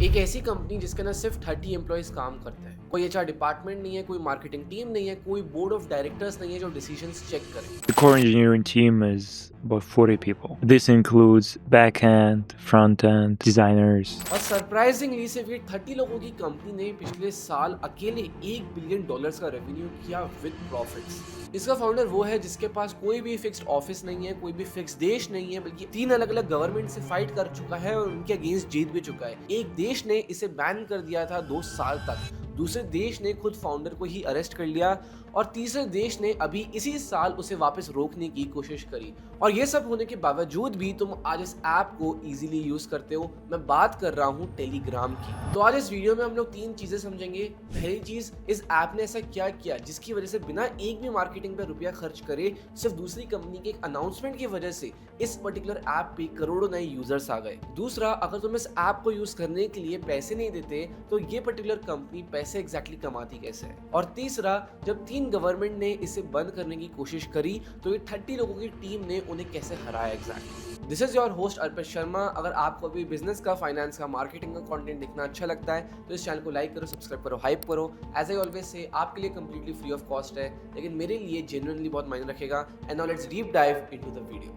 एक ऐसी कंपनी जिसके अंदर सिर्फ 30 एम्प्लॉयज काम करते हैं। कोई एचआर डिपार्टमेंट नहीं है, कोई मार्केटिंग टीम नहीं है, कोई बोर्ड ऑफ डायरेक्टर्स नहीं है जो डिसीजंस चेक करे। The core engineering team is about 40 people. This includes back-end, front-end, designers. और सरप्राइजिंगली सिर्फ ये 30 लोगों की कंपनी ने पिछले साल अकेले $1 बिलियन का रेवेन्यू किया विद प्रॉफिट्स। इसका फाउंडर वो है जिसके पास कोई भी फिक्स्ड ऑफिस नहीं है, कोई भी फिक्स देश नहीं है, बल्कि 3 अलग अलग गवर्नमेंट से फाइट कर चुका है और उनके अगेंस्ट जीत भी चुका है। एक देश ने इसे बैन कर दिया था 2 साल तक, दूसरे देश ने खुद फाउंडर को ही अरेस्ट कर लिया और तीसरे देश ने अभी इसी साल उसे वापस रोकने की कोशिश करी। और ये सब होने के बावजूद भी तुम आज इस ऐप को इजीली यूज करते हो। मैं बात कर रहा हूँ टेलीग्राम की। तो आज इस वीडियो में हम लोग 3 चीजें समझेंगे। पहली चीज, इस ऐप ने ऐसा क्या किया जिसकी वजह से बिना एक भी मार्केटिंग पे रुपया खर्च करे, सिर्फ दूसरी कंपनी के एक अनाउंसमेंट की वजह से इस पर्टिकुलर ऐप पे करोड़ों नए यूजर्स आ गए। दूसरा, अगर तुम इस ऐप को यूज करने के लिए पैसे नहीं देते तो ये पर्टिकुलर कंपनी पैसे एग्जैक्टली कमाती कैसे है। और तीसरा, जब 3 गवर्नमेंट ने इसे बंद करने की कोशिश करी तो ये 30 लोगों की टीम ने उन्हें कैसे हराया exactly. This is your host Arpit Sharma. अगर आपको भी बिजनेस का, फाइनेंस का, मार्केटिंग का कंटेंट देखना अच्छा लगता है तो इस चैनल को लाइक करो, सब्सक्राइब करो, हाइप करो। एज आई ऑलवेज से आपके लिए कंप्लीटली फ्री ऑफ कॉस्ट है, लेकिन मेरे लिए जेन्युइनली बहुत मायने रखेगा। And now let's deep dive into the video.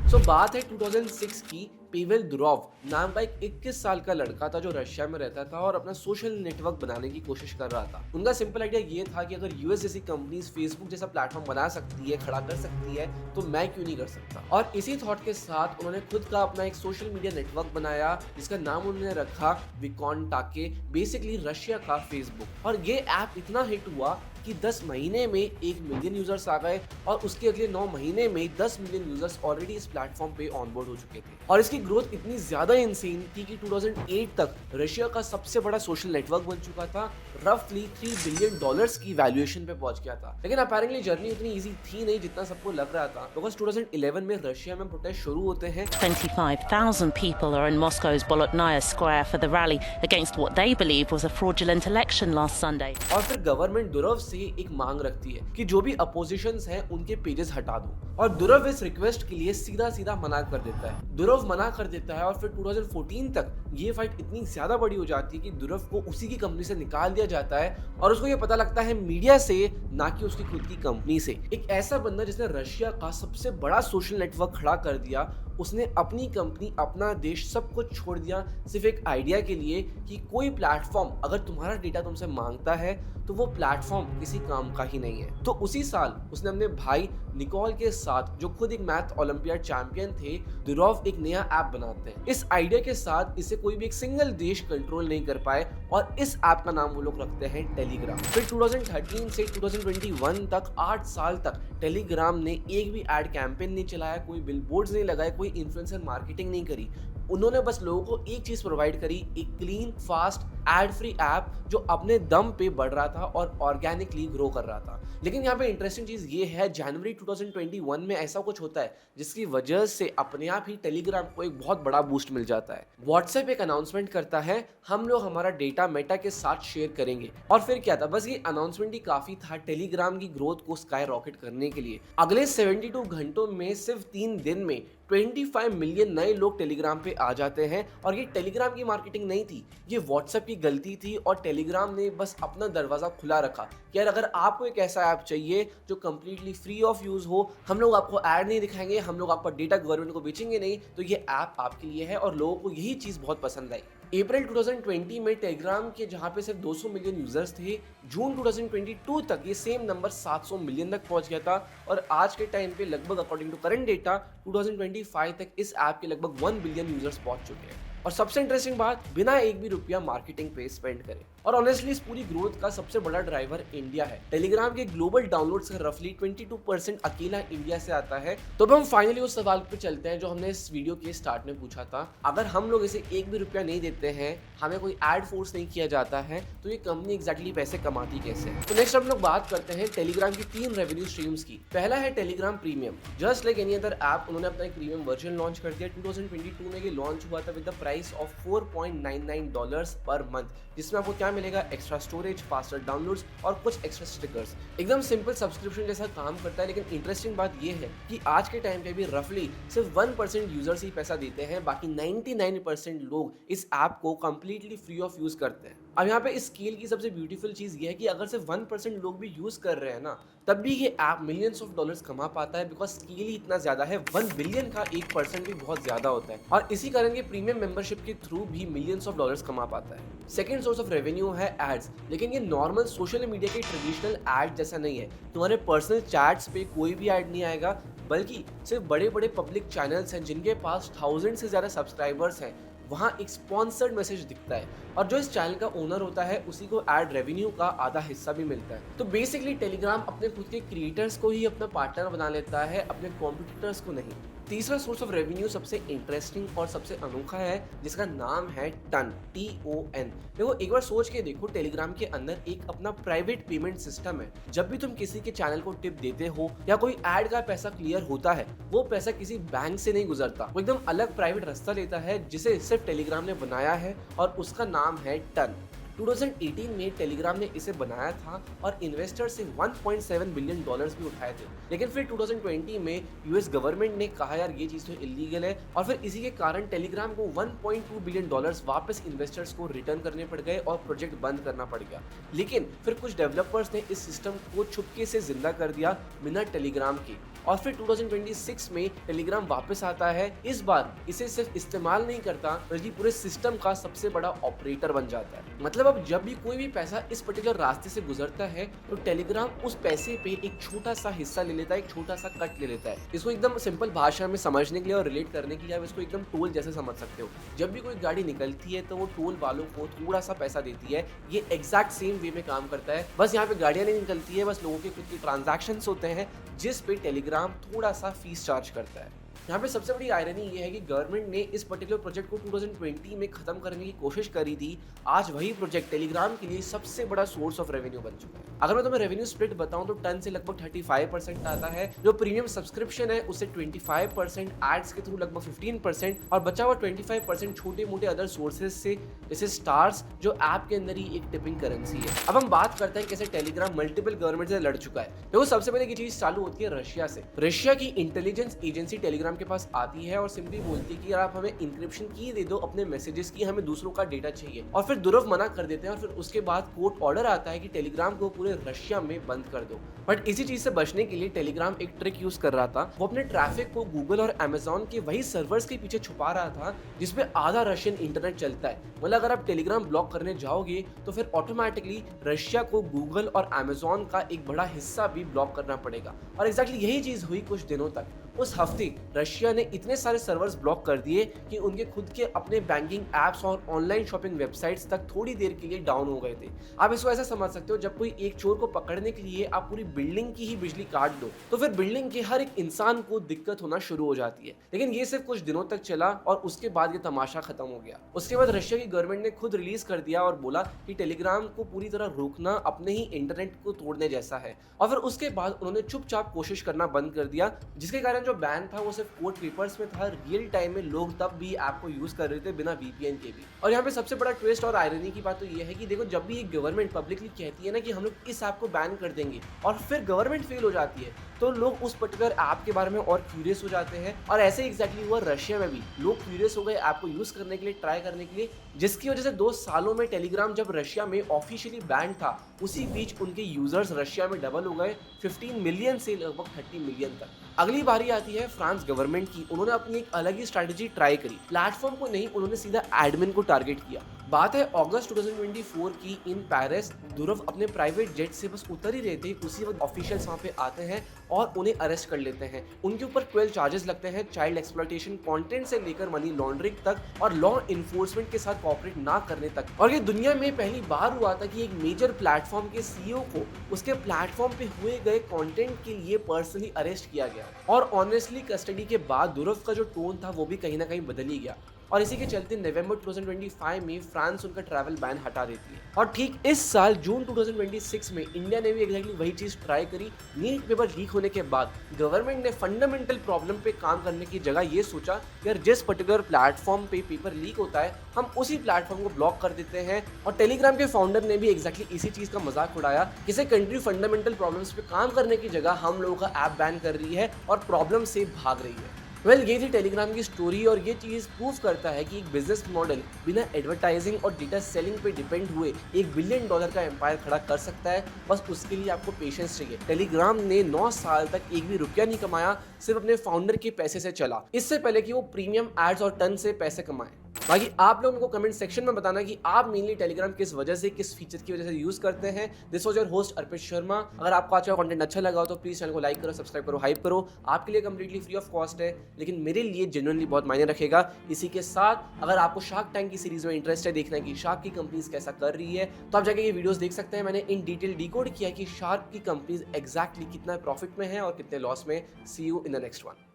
So बात है 2006 की। पेवेल दुरोव नाम का एक 21 साल का लड़का था जो रशिया में रहता था और अपना सोशल नेटवर्क बनाने की कोशिश कर रहा था। उनका सिंपल आइडिया ये था कि अगर यूएस जैसी कंपनीज फेसबुक जैसा प्लेटफॉर्म बना सकती है, खड़ा कर सकती है, तो मैं क्यों नहीं कर सकता। और इसी थॉट के साथ उन्होंने खुद का अपना एक सोशल मीडिया नेटवर्क बनाया जिसका नाम उन्होंने रखा विकॉन्टाके, बेसिकली रशिया का फेसबुक। और ये ऐप इतना हिट हुआ कि 10 महीने में 1 मिलियन यूजर्स आ गए और उसके अगले 9 महीने में 10 मिलियन यूजर्स ऑलरेडी इस प्लेटफॉर्म पे ऑनबोर्ड हो चुके थे। और इसकी ग्रोथ इतनी ज्यादा इंसेन थी कि 2008 तक रशिया का सबसे बड़ा सोशल नेटवर्क बन चुका था, रफली $3 बिलियन की वैल्यूएशन पे पहुंच गया था। लेकिन अपेरेंटली जर्नी उतनी इजी थी नहीं जितना सबको लग रहा था, बिकॉज 2011 में रशिया में प्रोटेस्ट शुरू होते हैं। 25,000 people are in Moscow's Bolotnaya Square for the rally against what they believe was a fraudulent election last Sunday. और फिर गवर्नमेंट दुरव से एक मांग रखती है कि जो भी अपोजिशंस हैं उनके पेजेस हटा दो। और दुरव इस रिक्वेस्ट के लिए सीधा सीधा मना कर देता है। दुरव मना कर देता है और फिर 2014 तक ये फाइट इतनी ज्यादा बड़ी हो जाती है कि दुरव को उसी की कंपनी से निकाल दिया जाता है और उसको ये पता लगता है मीडिया से, ना कि उसकी खुद की कंपनी से। एक ऐसा बंदा जिसने रशिया का सबसे बड़ा सोशल नेटवर्क खड़ा कर दिया, उसने अपनी कंपनी, अपना देश, सब कुछ छोड़ दिया सिर्फ एक आइडिया के लिए कि कोई प्लेटफॉर्म अगर तुम्हारा डेटा तुमसे मांगता है तो वो प्लेटफॉर्म किसी काम का ही नहीं है। तो उसी साल उसने अपने भाई निकोल के साथ, जो खुद एक मैथ ओलंपियाड चैंपियन थे, दुरोव एक नया ऐप बनाते हैं। इस आइडिया के साथ इसे कोई भी एक सिंगल देश कंट्रोल नहीं कर पाए और इस ऐप का नाम वो लोग रखते हैं टेलीग्राम। फिर 2013 से 2021 तक 8 साल तक टेलीग्राम ने एक भी एड कैंपेन नहीं चलाया, कोई बिलबोर्ड्स नहीं लगाए, कोई इन्फ्लुएंसर मार्केटिंग नहीं करी। उन्होंने बस लोगों को एक चीज प्रोवाइड करी, एक clean, fast, ad free app जो अपने दम पे बढ़ रहा था और ऑर्गेनिकली ग्रो कर रहा था। लेकिन यहाँ पे इंटरेस्टिंग चीज ये है, जनवरी 2021 में ऐसा कुछ होता है जिसकी वजह से अपने आप ही टेलीग्राम को एक बहुत बड़ा बूस्ट मिल जाता है। व्हाट्सएप एक अनाउंसमेंट करता है, हम लोग हमारा डेटा मेटा के साथ शेयर करेंगे। और फिर क्या था, बस ये अनाउंसमेंट ही काफी था टेलीग्राम की ग्रोथ को स्काई रॉकेट करने के लिए। अगले 72 घंटों में, सिर्फ 3 दिन में 25 मिलियन नए लोग टेलीग्राम पे आ जाते हैं। और ये टेलीग्राम की मार्केटिंग नहीं थी, ये व्हाट्सएप की गलती थी और टेलीग्राम ने बस अपना दरवाजा खुला रखा कि यार अगर आपको एक ऐसा ऐप चाहिए जो कंप्लीटली फ्री ऑफ यूज हो, हम लोग आपको ऐड नहीं दिखाएंगे, हम लोग आपका डेटा गवर्नमेंट को बेचेंगे नहीं, तो ये ऐप आपके लिए है। और लोगों को यही चीज बहुत पसंद आई। अप्रैल 2020 में टेलीग्राम के जहां पे सिर्फ 200 मिलियन यूजर्स थे, जून 2022 तक ये सेम नंबर 700 मिलियन तक पहुंच गया था। और आज के टाइम पे लगभग अकॉर्डिंग टू करंट डेटा 2025 तक इस ऐप के लगभग 1 बिलियन यूजर्स पहुंच चुके हैं। और सबसे इंटरेस्टिंग बात, बिना एक भी रुपया मार्केटिंग पे स्पेंड करे। और ऑनेस्टली इस पूरी ग्रोथ का सबसे बड़ा ड्राइवर इंडिया है। टेलीग्राम के ग्लोबल डाउनलोड्स का रफली 22% अकेला इंडिया से आता है। तो अब हम फाइनली उस सवाल पे चलते हैं जो हमने इस वीडियो के स्टार्ट में पूछा था। अगर हम लोग इसे एक भी रुपया नहीं देते हैं, हमें कोई एड फोर्स नहीं किया जाता है, तो ये कंपनी एग्जैक्टली पैसे कमाती कैसे है। तो नेक्स्ट हम लोग बात करते हैं टेलीग्राम की 3 रेवेन्यू स्ट्रीम्स की। पहला है Telegram premium. Just like any other app, उन्होंने अपना एक प्रीमियम वर्जन लॉन्च कर दिया। 2022 में ये लॉन्च हुआ था with the price of $4.99 per month, जिसमें आपको क्या क्या मिलेगा, एक्स्ट्रा स्टोरेज, फास्टर डाउनलोड्स और कुछ एक्स्ट्रा स्टिकर्स। एकदम सिंपल सब्सक्रिप्शन जैसा काम करता है, लेकिन इंटरेस्टिंग बात यह है कि आज के टाइम पे भी रफली सिर्फ 1% यूजर्स ही पैसा देते हैं, बाकी 99% लोग इस ऐप को कंप्लीटली फ्री ऑफ यूज करते हैं। अब यहाँ पे इस स्केल की सबसे ब्यूटीफुल चीज ये है कि अगर सिर्फ 1% लोग भी यूज कर रहे हैं ना, तब भी ये ऐप मिलियंस ऑफ डॉलर्स कमा पाता है, बिकॉज स्केल ही इतना ज्यादा है। 1 बिलियन का 1% भी बहुत ज्यादा होता है, और इसी कारण ये प्रीमियम मेंबरशिप के थ्रू भी मिलियंस ऑफ डॉलर्स कमा पाता है। सेकंड सोर्स ऑफ रेवेन्यू है एड्स, लेकिन ये नॉर्मल सोशल मीडिया के ट्रेडिशनल एड जैसा नहीं है। तुम्हारे पर्सनल चैट्स पे कोई भी एड नहीं आएगा, बल्कि सिर्फ बड़े बड़े पब्लिक चैनल्स हैं जिनके पास 1000 से ज्यादा सब्सक्राइबर्स हैं, वहाँ एक स्पॉन्सर्ड मैसेज दिखता है, और जो इस चैनल का ओनर होता है उसी को एड रेवेन्यू का आधा हिस्सा भी मिलता है। तो बेसिकली टेलीग्राम अपने खुद के क्रिएटर्स को ही अपना पार्टनर बना लेता है, अपने कॉम्पिटिटर्स को नहीं। तीसरा सोर्स ऑफ रेवेन्यू सबसे इंटरेस्टिंग और सबसे अनोखा है, जिसका नाम है टन, TON। देखो एक बार सोच के देखो, टेलीग्राम के अंदर एक अपना प्राइवेट पेमेंट सिस्टम है। जब भी तुम किसी के चैनल को टिप देते हो या कोई ऐड का पैसा क्लियर होता है, वो पैसा किसी बैंक से नहीं गुजरता, वो एकदम अलग प्राइवेट रास्ता लेता है जिसे सिर्फ टेलीग्राम ने बनाया है, और उसका नाम है टन। 2018 में टेलीग्राम ने इसे बनाया था और इन्वेस्टर से 1.7 बिलियन डॉलर्स भी उठाए थे, लेकिन फिर 2020 में यूएस गवर्नमेंट ने कहा यार ये चीज़ तो इलीगल है, और फिर इसी के कारण टेलीग्राम को 1.2 बिलियन डॉलर्स वापस इन्वेस्टर्स को रिटर्न करने पड़ गए और प्रोजेक्ट बंद करना पड़ गया। लेकिन फिर कुछ डेवलपर्स ने इस सिस्टम को छुपके से जिंदा कर दिया बिना टेलीग्राम के, और फिर 2026 में टेलीग्राम वापस आता है। इस बार इसे सिर्फ इस्तेमाल नहीं करता, बल्कि पूरे सिस्टम का सबसे बड़ा ऑपरेटर बन जाता है। मतलब अब जब भी कोई भी पैसा इस पर्टिकुलर रास्ते से गुजरता है, तो टेलीग्राम उस पैसे पे एक छोटा सा हिस्सा ले लेता है, एक छोटा सा कट ले लेता है। इसको एकदम सिंपल भाषा में समझने के लिए और रिलेट करने के लिए आप इसको एकदम टोल जैसे समझ सकते हो। जब भी कोई गाड़ी निकलती है तो वो टोल वालों को थोड़ा सा पैसा देती है। ये एग्जैक्ट सेम वे में काम करता है, बस यहाँ पे गाड़ियां नहीं निकलती है, बस लोगों के खुद के ट्रांजैक्शंस होते हैं जिस पे टेलीग्राम थोड़ा सा फीस चार्ज करता है। यहाँ पे सबसे बड़ी आयरनी ये है कि गवर्नमेंट ने इस पर्टिकुलर प्रोजेक्ट को 2020 में खत्म करने की कोशिश करी थी। आज वही प्रोजेक्ट टेलीग्राम के लिए सबसे बड़ा सोर्स ऑफ रेवेन्यू बन चुका है। अगर मैं तुम्हें रेवेन्यू स्प्लिट बताऊं तो टन से लगभग 35% आता है, जो प्रीमियम सब्सक्रिप्शन है उससे 25%, एड्स के थ्रू लगभग 15%, और बचा हुआ 25% छोटे मोटे अदर सोर्सेज से, जैसे स्टार्स, जो ऐप के अंदर ही एक टिपिंग करेंसी है। अब हम बात करते हैं कैसे टेलीग्राम मल्टीपल गवर्नमेंट से लड़ चुका है। देखो सबसे पहले की चीज चालू होती है रशिया से। रशिया की इंटेलिजेंस एजेंसी टेलीग्राम के पास आती है और सिंपली बोलती है कि यार आप हमें इंक्रिप्शन की दे दो अपने मैसेजेस की, हमें दूसरों का डेटा चाहिए, और फिर दुरव मना कर देते हैं, और फिर उसके बाद कोर्ट ऑर्डर आता है कि टेलीग्राम को पूरे रशिया में बंद कर दो। बट इसी चीज से बचने के लिए टेलीग्राम एक ट्रिक यूज कर रहा था। वो अपने ट्रैफिक को गूगल और अमेजॉन के वही सर्वर्स के पीछे छुपा रहा था जिसपे आधा रशियन इंटरनेट चलता है। मतलब अगर आप टेलीग्राम ब्लॉक करने जाओगे तो फिर ऑटोमेटिकली रशिया को गूगल और अमेजॉन का एक बड़ा हिस्सा भी ब्लॉक करना पड़ेगा। और एग्जैक्टली यही चीज हुई कुछ दिनों तक। उस हफ्ते रशिया ने इतने सारे सर्वर्स ब्लॉक कर दिए कि उनके खुद के अपने बैंकिंग एप्स और ऑनलाइन शॉपिंग वेबसाइट्स तक थोड़ी देर के लिए डाउन हो गए थे। आप इसको ऐसा समझ सकते हो, जब कोई एक चोर को पकड़ने के लिए आप पूरी बिल्डिंग की ही बिजली काट दो तो फिर बिल्डिंग के हर एक इंसान को दिक्कत होना शुरू हो जाती है। लेकिन ये सिर्फ कुछ दिनों तक चला और उसके बाद ये तमाशा खत्म हो गया। उसके बाद रशिया की गवर्नमेंट ने खुद रिलीज कर दिया और बोला कि टेलीग्राम को पूरी तरह रोकना अपने ही इंटरनेट को तोड़ने जैसा है, और फिर उसके बाद उन्होंने चुपचाप कोशिश करना बंद कर दिया, जिसके कारण जो बैन था वो सिर्फ कोर्ट पेपर्स में था। रियल टाइम में लोग तब भी ऐप को यूज कर रहे थे बिना VPN के भी। और यहाँ पे सबसे बड़ा ट्विस्ट और आयरनी की बात तो ये है कि देखो जब भी एक गवर्नमेंट पब्लिकली कहती है ना कि हम लोग इस ऐप को बैन कर देंगे और फिर गवर्नमेंट फेल हो जाती है, तो लोग उस पर्टिकुलर ऐप के बारे में और क्यूरियस हो जाते हैं। और ऐसे एग्जैक्टली हुआ रशिया में भी, लोग क्यूरियस हो गए ऐप को यूज करने के लिए, ट्राई करने के लिए, जिसकी वजह से 2 सालों में टेलीग्राम जब रशिया में ऑफिशियली बैन था, उसी बीच उनके यूजर्स रशिया में डबल हो गए 15 मिलियन से लगभग 30 मिलियन तक। अगली बारी आती है फ्रांस गवर्नमेंट की। उन्होंने अपनी एक अलग ही स्ट्रैटेजी ट्राई करी। प्लेटफॉर्म को नहीं, उन्होंने सीधा एडमिन को टारगेट किया। बात है अगस्त 2024 की इन पेरिस। दुरव अपने प्राइवेट जेट से बस उतर ही रहे थे, उसी वक्त ऑफिशियल्स वहां पे आते हैं और उन्हें अरेस्ट कर लेते हैं। उनके ऊपर 12 चार्जेस लगते हैं, चाइल्ड एक्सप्लॉयटेशन, कंटेंट से लेकर मनी लॉन्ड्रिंग तक और लॉ इन्फोर्समेंट के साथ कोऑपरेट ना करने तक। और ये दुनिया में पहली बार हुआ था कि एक मेजर प्लेटफॉर्म के CEO को उसके प्लेटफॉर्म पे हुए गए कंटेंट के लिए पर्सनली अरेस्ट किया गया। और ऑनेस्टली कस्टडी के बाद दुरव का जो टोन था वो भी कहीं ना कहीं बदल ही गया। और इसी के चलते नवंबर 2025 में फ्रांस उनका ट्रैवल बैन हटा देती है। और ठीक इस साल जून 2026 में इंडिया ने भी एग्जैक्टली वही चीज ट्राई करी। नीट पेपर लीक होने के बाद गवर्नमेंट ने फंडामेंटल प्रॉब्लम पे काम करने की जगह ये सोचा कि यार जिस पर्टिकुलर प्लेटफॉर्म पे पेपर लीक होता है हम उसी प्लेटफॉर्म को ब्लॉक कर देते हैं। और टेलीग्राम के फाउंडर ने भी एग्जैक्टली इसी चीज का मजाक उड़ाया। किसी कंट्री फंडामेंटल प्रॉब्लम्स पे काम करने की जगह हम लोगों का ऐप बैन कर रही है और प्रॉब्लम से भाग रही है। ये थी टेलीग्राम की स्टोरी और ये चीज़ प्रूव करता है कि एक बिजनेस मॉडल बिना एडवर्टाइजिंग और डेटा सेलिंग पे डिपेंड हुए $1 बिलियन का एम्पायर खड़ा कर सकता है। बस उसके लिए आपको पेशेंस चाहिए। टेलीग्राम ने 9 साल तक एक भी रुपया नहीं कमाया, सिर्फ अपने फाउंडर के पैसे से चला, इससे पहले कि वो प्रीमियम एड्स और टन से पैसे कमाए। बाकी आप लोग मेरे को कमेंट सेक्शन में बताना कि आप मेनली टेलीग्राम किस वजह से, किस फीचर की वजह से यूज करते हैं। This was your host Arpit Sharma. अगर आपको आज का कंटेंट अच्छा लगा हो तो प्लीज चैनल को लाइक करो, सब्सक्राइब करो, हाइप करो। आपके लिए कंप्लीटली फ्री ऑफ कॉस्ट है, लेकिन मेरे लिए जेन्युइनली बहुत मायने रखेगा। इसी के साथ अगर आपको शार्क टैंक की सीरीज में इंटरेस्ट है देखना है कि शार्क की कंपनीज कैसा कर रही है, तो आप जाके ये वीडियोस देख सकते हैं। मैंने इन डिटेल डिकोड किया कि शार्क की कंपनीज एग्जैक्टली कितना प्रॉफिट में है और कितने लॉस में। See you in the next one.